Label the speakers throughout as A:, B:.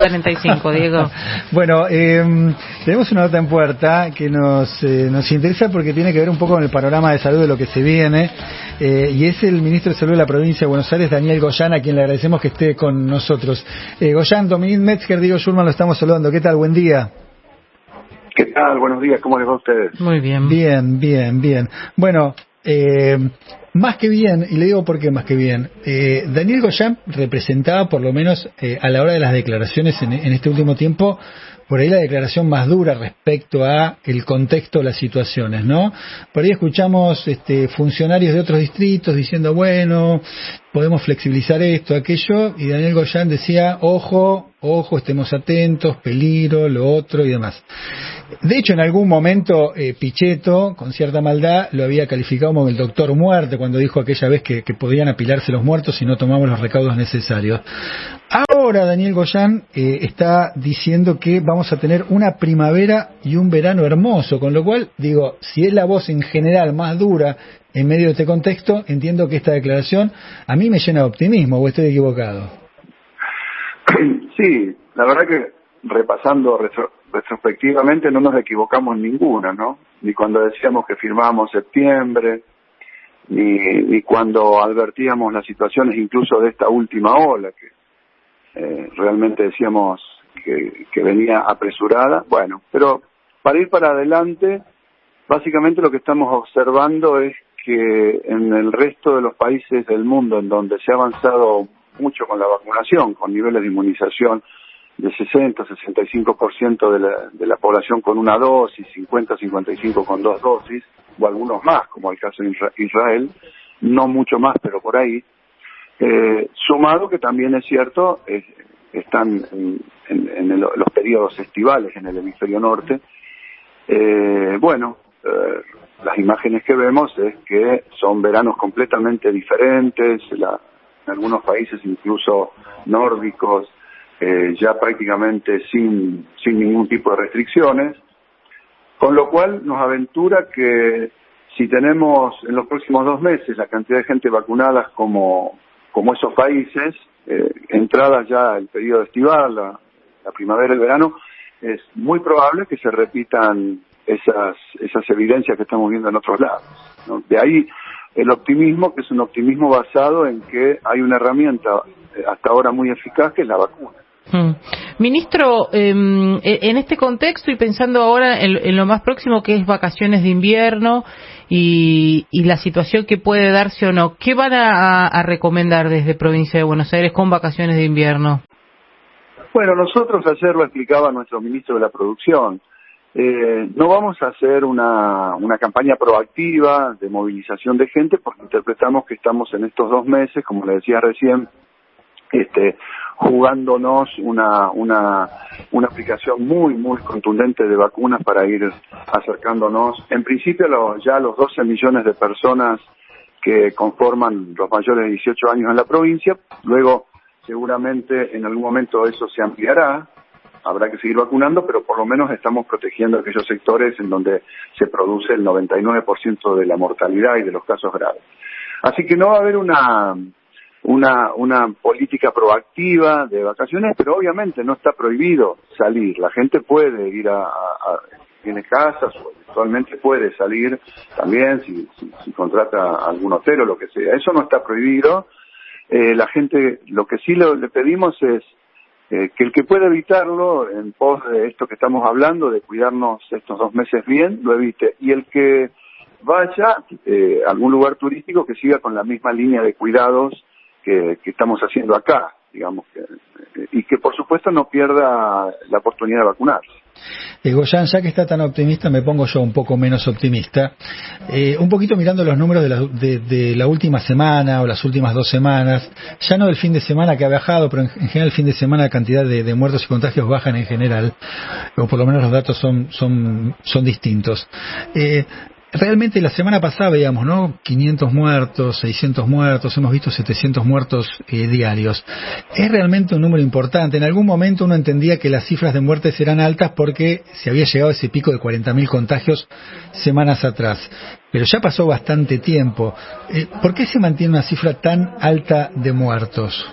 A: 45, Diego.
B: Bueno, tenemos una nota en puerta que nos interesa porque tiene que ver un poco con el panorama de salud de lo que se viene, y es el ministro de Salud de la provincia de Buenos Aires, Daniel Goyan, a quien le agradecemos que esté con nosotros. Goyan, Dominique Metzger, Diego Schulman, lo estamos saludando. ¿Qué tal? Buen día.
C: ¿Qué tal? Buenos días, ¿cómo les va a ustedes?
A: Muy bien.
B: Bien. Bueno, más que bien, y le digo por qué más que bien, Daniel Goyan representaba, por lo menos a la hora de las declaraciones en este último tiempo, por ahí la declaración más dura respecto a el contexto de las situaciones, ¿no? Por ahí escuchamos funcionarios de otros distritos diciendo, bueno, podemos flexibilizar esto, aquello, y Daniel Goyan decía, ojo, estemos atentos, peligro, lo otro y demás. De hecho, en algún momento Pichetto, con cierta maldad, lo había calificado como el doctor muerte cuando dijo aquella vez que podían apilarse los muertos si no tomamos los recaudos necesarios. Ahora Daniel Goyan está diciendo que vamos a tener una primavera y un verano hermoso, con lo cual, digo, si es la voz en general más dura en medio de este contexto, entiendo que esta declaración a mí me llena de optimismo, ¿o estoy equivocado?
C: Sí, la verdad que repasando retrospectivamente no nos equivocamos en ninguna, ¿no? Ni cuando decíamos que firmábamos septiembre, ni cuando advertíamos las situaciones incluso de esta última ola, que realmente decíamos que venía apresurada. Bueno, pero para ir para adelante, básicamente lo que estamos observando es que en el resto de los países del mundo en donde se ha avanzado mucho con la vacunación, con niveles de inmunización de 60-65% de la población con una dosis, 50-55% con dos dosis, o algunos más, como el caso de Israel, no mucho más, pero por ahí, sumado que también es cierto, están en los periodos estivales en el hemisferio norte. Las imágenes que vemos es que son veranos completamente diferentes, en algunos países incluso nórdicos, ya prácticamente sin ningún tipo de restricciones, con lo cual nos aventura que si tenemos en los próximos 2 meses la cantidad de gente vacunada como esos países, entrada ya el periodo estival, la primavera y el verano, es muy probable que se repitan esas evidencias que estamos viendo en otros lados, ¿no? De ahí el optimismo, que es un optimismo basado en que hay una herramienta hasta ahora muy eficaz, que es la vacuna.
A: Ministro, en este contexto y pensando ahora en lo más próximo que es vacaciones de invierno y la situación que puede darse o no, ¿qué van a recomendar desde Provincia de Buenos Aires con vacaciones de invierno?
C: Bueno, nosotros ayer lo explicaba nuestro ministro de la Producción. No vamos a hacer una campaña proactiva de movilización de gente porque interpretamos que estamos en estos 2 meses, como le decía recién, jugándonos una aplicación muy contundente de vacunas para ir acercándonos, en principio ya a los 12 millones de personas que conforman los mayores de 18 años en la provincia. Luego seguramente en algún momento eso se ampliará, habrá que seguir vacunando, pero por lo menos estamos protegiendo aquellos sectores en donde se produce el 99% de la mortalidad y de los casos graves. Así que no va a haber una política proactiva de vacaciones, pero obviamente no está prohibido salir. La gente puede ir tiene casas o eventualmente puede salir también si contrata algún hotel o lo que sea. Eso no está prohibido. La gente, lo que sí le pedimos es que el que pueda evitarlo en pos de esto que estamos hablando, de cuidarnos estos 2 meses bien, lo evite. Y el que vaya a algún lugar turístico, que siga con la misma línea de cuidados que estamos haciendo acá, digamos, y que por supuesto no pierda la oportunidad de vacunarse.
B: Goyan, ya que está tan optimista, me pongo yo un poco menos optimista. Un poquito mirando los números de la última semana o las últimas 2 semanas, ya no del fin de semana que ha bajado, pero en general el fin de semana la cantidad de muertos y contagios bajan en general, o por lo menos los datos son distintos. Realmente la semana pasada veíamos, ¿no? 500 muertos, 600 muertos, hemos visto 700 muertos diarios. Es realmente un número importante. En algún momento uno entendía que las cifras de muertes eran altas porque se había llegado a ese pico de 40.000 contagios semanas atrás. Pero ya pasó bastante tiempo. ¿Por qué se mantiene una cifra tan alta de muertos?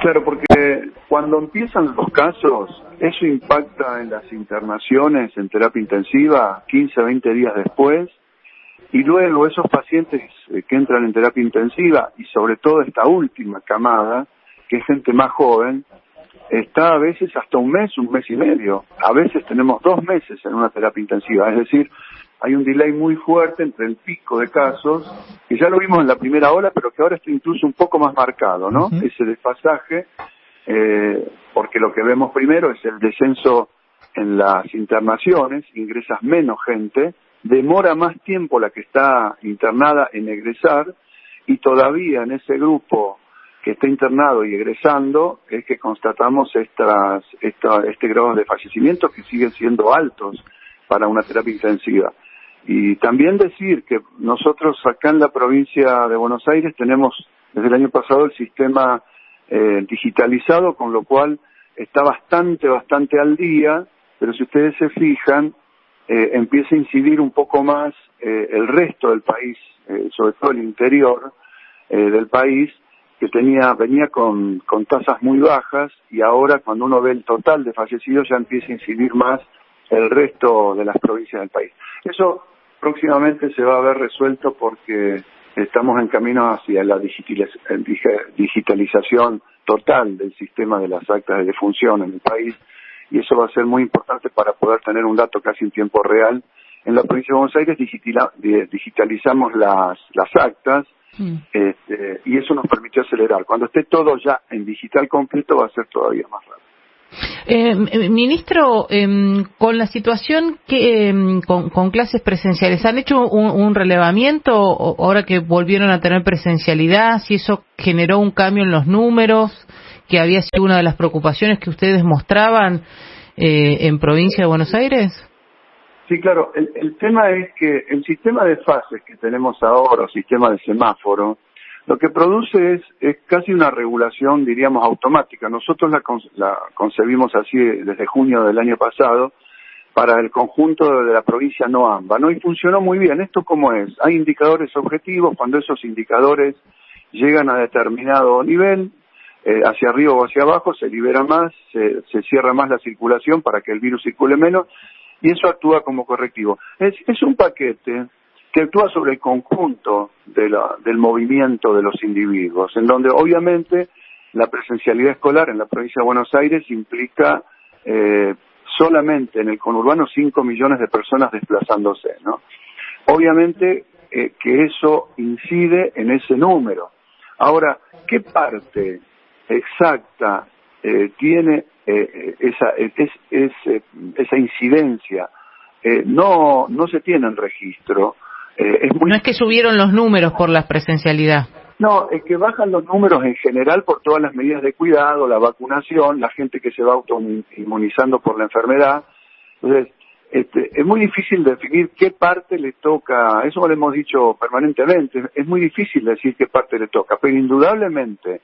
C: Claro, porque Cuando empiezan los casos, eso impacta en las internaciones en terapia intensiva 15 a 20 días después, y luego esos pacientes que entran en terapia intensiva, y sobre todo esta última camada, que es gente más joven, está a veces hasta un mes y medio. A veces tenemos 2 meses en una terapia intensiva, es decir, hay un delay muy fuerte entre el pico de casos, que ya lo vimos en la primera ola, pero que ahora está incluso un poco más marcado, ¿no? Uh-huh. Ese desfasaje, porque lo que vemos primero es el descenso en las internaciones, ingresas menos gente, demora más tiempo la que está internada en egresar, y todavía en ese grupo que está internado y egresando es que constatamos este grado de fallecimiento que siguen siendo altos para una terapia intensiva. Y también decir que nosotros acá en la provincia de Buenos Aires tenemos desde el año pasado el sistema digitalizado, con lo cual está bastante al día, pero si ustedes se fijan, empieza a incidir un poco más el resto del país, sobre todo el interior del país, que venía con tasas muy bajas, y ahora cuando uno ve el total de fallecidos ya empieza a incidir más el resto de las provincias del país. Eso próximamente se va a ver resuelto porque estamos en camino hacia la digitalización total del sistema de las actas de defunción en el país, y eso va a ser muy importante para poder tener un dato casi en tiempo real. En la provincia de Buenos Aires digitalizamos las actas, y eso nos permitió acelerar. Cuando esté todo ya en digital completo va a ser todavía más rápido.
A: Ministro, con la situación que con clases presenciales, ¿han hecho un relevamiento ahora que volvieron a tener presencialidad? Si eso generó un cambio en los números, que había sido una de las preocupaciones que ustedes mostraban en provincia de Buenos Aires.
C: Sí, claro. El tema es que el sistema de fases que tenemos ahora, o sistema de semáforo, lo que produce es casi una regulación, diríamos, automática. Nosotros la concebimos así desde junio del año pasado para el conjunto de la provincia no AMBA, ¿no? Y funcionó muy bien. ¿Esto cómo es? Hay indicadores objetivos. Cuando esos indicadores llegan a determinado nivel, hacia arriba o hacia abajo, se libera más, se cierra más la circulación para que el virus circule menos, y eso actúa como correctivo. Es un paquete que actúa sobre el conjunto del movimiento de los individuos, en donde obviamente la presencialidad escolar en la provincia de Buenos Aires implica solamente en el conurbano 5 millones de personas desplazándose, ¿no? Obviamente que eso incide en ese número. Ahora, ¿qué parte exacta tiene esa incidencia? No se tiene en registro.
A: No es que subieron los números por la presencialidad.
C: No, es que bajan los números en general por todas las medidas de cuidado, la vacunación, la gente que se va autoinmunizando por la enfermedad. Entonces, es muy difícil definir qué parte le toca, eso lo hemos dicho permanentemente, es muy difícil decir qué parte le toca, pero indudablemente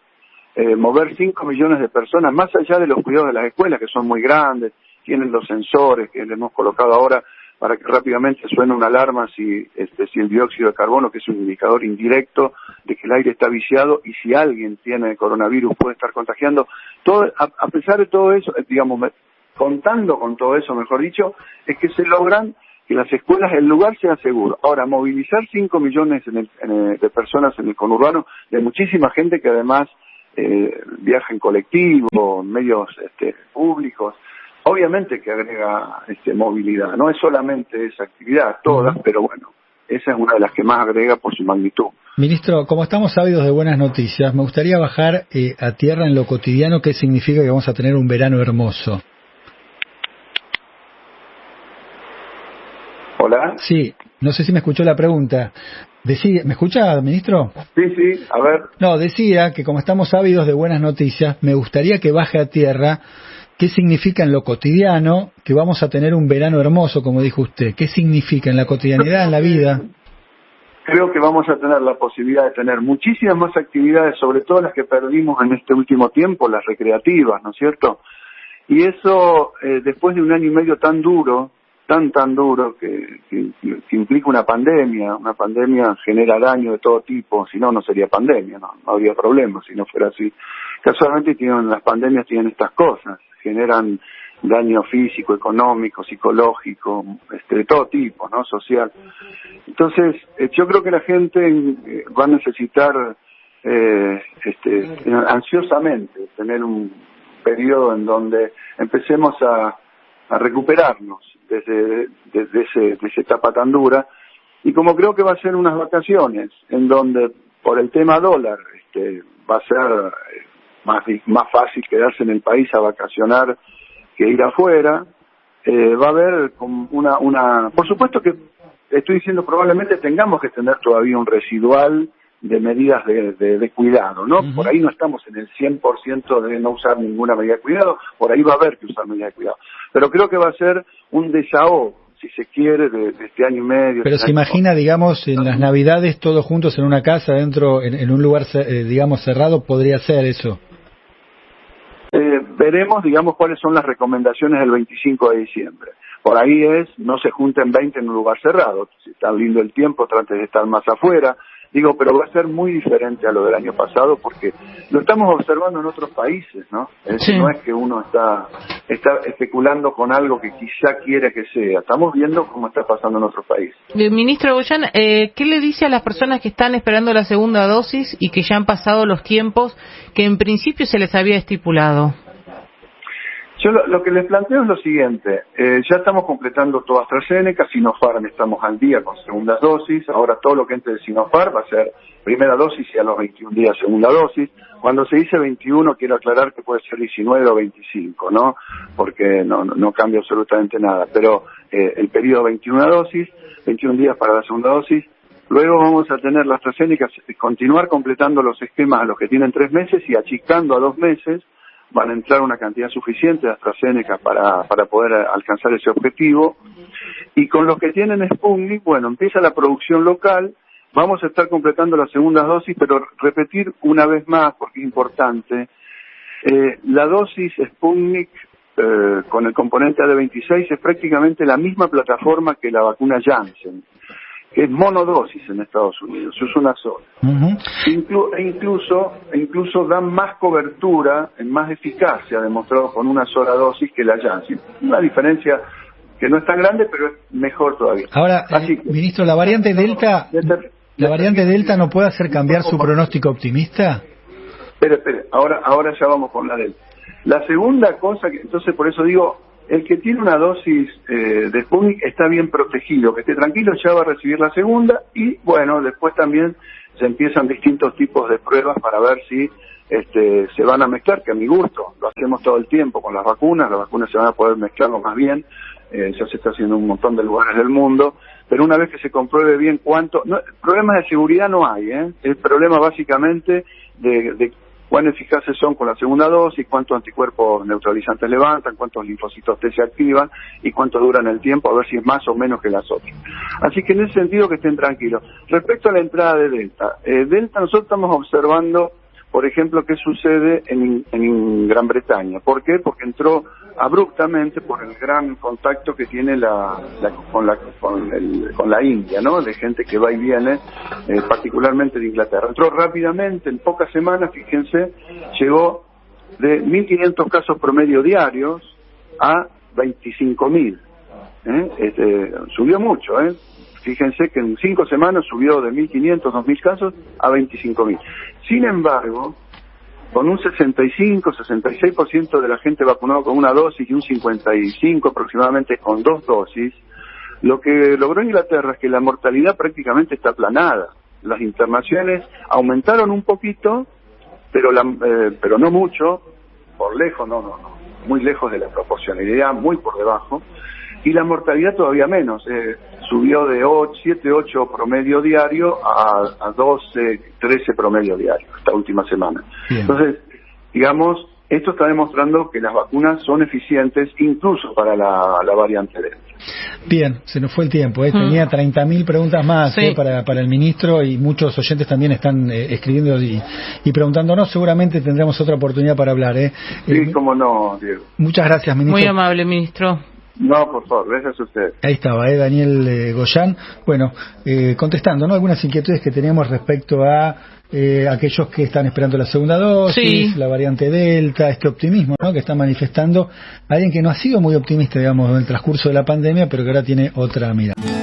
C: mover 5 millones de personas, más allá de los cuidados de las escuelas, que son muy grandes, tienen los sensores que le hemos colocado ahora para que rápidamente suene una alarma si el dióxido de carbono, que es un indicador indirecto de que el aire está viciado, y si alguien tiene coronavirus puede estar contagiando. A pesar de todo eso, digamos, contando con todo eso, mejor dicho, es que se logran que las escuelas, el lugar sea seguro. Ahora, movilizar 5 millones de personas en el conurbano, de muchísima gente que además viaja en colectivo, en medios públicos, obviamente que agrega movilidad. No es solamente esa actividad, todas, pero bueno, esa es una de las que más agrega por su magnitud.
B: Ministro, como estamos ávidos de buenas noticias, me gustaría bajar a tierra en lo cotidiano, qué significa que vamos a tener un verano hermoso.
C: ¿Hola?
B: Sí, no sé si me escuchó la pregunta. ¿Me escucha, ministro?
C: Sí, a ver.
B: No, decía que como estamos ávidos de buenas noticias, me gustaría que baje a tierra qué significa en lo cotidiano que vamos a tener un verano hermoso, como dijo usted. ¿Qué significa en la cotidianidad, en la vida?
C: Creo que vamos a tener la posibilidad de tener muchísimas más actividades, sobre todo las que perdimos en este último tiempo, las recreativas, ¿no es cierto? Y eso, después de un año y medio tan duro, tan duro que implica una pandemia genera daño de todo tipo, si no sería pandemia, no habría problema si no fuera así. Casualmente las pandemias tienen estas cosas, generan daño físico, económico, psicológico, de todo tipo, ¿no? Social. Entonces, yo creo que la gente va a necesitar ansiosamente tener un periodo en donde empecemos a recuperarnos desde esa etapa tan dura, y como creo que va a ser unas vacaciones en donde por el tema dólar va a ser más fácil quedarse en el país a vacacionar que ir afuera, va a haber como una por supuesto que estoy diciendo probablemente tengamos que tener todavía un residual de medidas de cuidado, ¿no? Uh-huh. Por ahí no estamos en el 100% de no usar ninguna medida de cuidado, por ahí va a haber que usar medidas de cuidado. Pero creo que va a ser un desahogo, si se quiere, de este año y medio.
B: Pero se imagina, digamos, en las Navidades todos juntos en una casa, dentro, en un lugar, digamos, cerrado, ¿podría ser eso?
C: Veremos, digamos, cuáles son las recomendaciones del 25 de diciembre. Por ahí no se junten 20 en un lugar cerrado. Si está lindo el tiempo, trate de estar más afuera. Digo, pero va a ser muy diferente a lo del año pasado porque lo estamos observando en otros países, ¿no? Sí. No es que uno está especulando con algo que quizá quiere que sea. Estamos viendo cómo está pasando en otros países.
A: Ministro Goyan, ¿qué le dice a las personas que están esperando la segunda dosis y que ya han pasado los tiempos que en principio se les había estipulado?
C: Yo lo que les planteo es lo siguiente, ya estamos completando toda AstraZeneca, Sinopharm estamos al día con segundas dosis, ahora todo lo que entre de Sinopharm va a ser primera dosis y a los 21 días segunda dosis. Cuando se dice 21 quiero aclarar que puede ser 19 o 25, ¿no? Porque no cambia absolutamente nada, pero el periodo 21 dosis, 21 días para la segunda dosis. Luego vamos a tener la AstraZeneca, continuar completando los esquemas a los que tienen 3 meses y achicando a 2 meses. Van a entrar una cantidad suficiente de AstraZeneca para poder alcanzar ese objetivo. Y con los que tienen Sputnik, bueno, empieza la producción local, vamos a estar completando las segundas dosis, pero repetir una vez más, porque es importante, la dosis Sputnik con el componente AD26 es prácticamente la misma plataforma que la vacuna Janssen, que es monodosis en Estados Unidos, es una sola. Uh-huh. Incluso dan más cobertura, más eficacia, demostrado con una sola dosis que la Janssen. Una diferencia que no es tan grande, pero es mejor todavía.
B: Ahora, ministro, ¿la variante Delta no puede hacer cambiar su pronóstico optimista?
C: Espere, ahora ya vamos con la Delta. La segunda cosa, entonces por eso digo, el que tiene una dosis de Sputnik está bien protegido, que esté tranquilo, ya va a recibir la segunda y bueno, después también se empiezan distintos tipos de pruebas para ver si se van a mezclar, que a mi gusto, lo hacemos todo el tiempo con las vacunas se van a poder mezclarlo más bien, ya se está haciendo en un montón de lugares del mundo, pero una vez que se compruebe bien problemas de seguridad no hay, el problema básicamente de cuán eficaces son con la segunda dosis, cuántos anticuerpos neutralizantes levantan, cuántos linfocitos T se activan y cuánto duran el tiempo, a ver si es más o menos que las otras. Así que en ese sentido que estén tranquilos. Respecto a la entrada de Delta, nosotros estamos observando, por ejemplo, qué sucede en Gran Bretaña. ¿Por qué? Porque entró abruptamente por el gran contacto que tiene con la India, ¿no? De gente que va y viene, particularmente de Inglaterra. Entró rápidamente, en pocas semanas, fíjense, llegó de 1.500 casos promedio diarios a 25.000. Subió mucho, Fíjense que en 5 semanas subió de 1.500, 2.000 casos a 25.000. Sin embargo, con un 65-66% de la gente vacunada con una dosis y un 55% aproximadamente con 2 dosis, lo que logró Inglaterra es que la mortalidad prácticamente está aplanada. Las internaciones aumentaron un poquito, pero no mucho, por lejos, muy lejos de la proporcionalidad, muy por debajo, y la mortalidad todavía menos, subió de 7-8 promedio diario a 12-13 promedio diario esta última semana. Bien. Entonces, digamos, esto está demostrando que las vacunas son eficientes incluso para la variante Delta.
B: Bien, se nos fue el tiempo, tenía 30.000 preguntas más para el ministro y muchos oyentes también están escribiendo y preguntándonos, seguramente tendremos otra oportunidad para hablar.
C: Sí, cómo no, Diego.
B: Muchas gracias, ministro.
A: Muy amable, ministro.
C: No, por favor, gracias a usted.
B: Ahí estaba, Daniel Goyan. Bueno, contestando, ¿no? Algunas inquietudes que teníamos respecto a aquellos que están esperando la segunda dosis, la variante Delta, este optimismo, ¿no? Que está manifestando alguien que no ha sido muy optimista, digamos, en el transcurso de la pandemia, pero que ahora tiene otra mirada.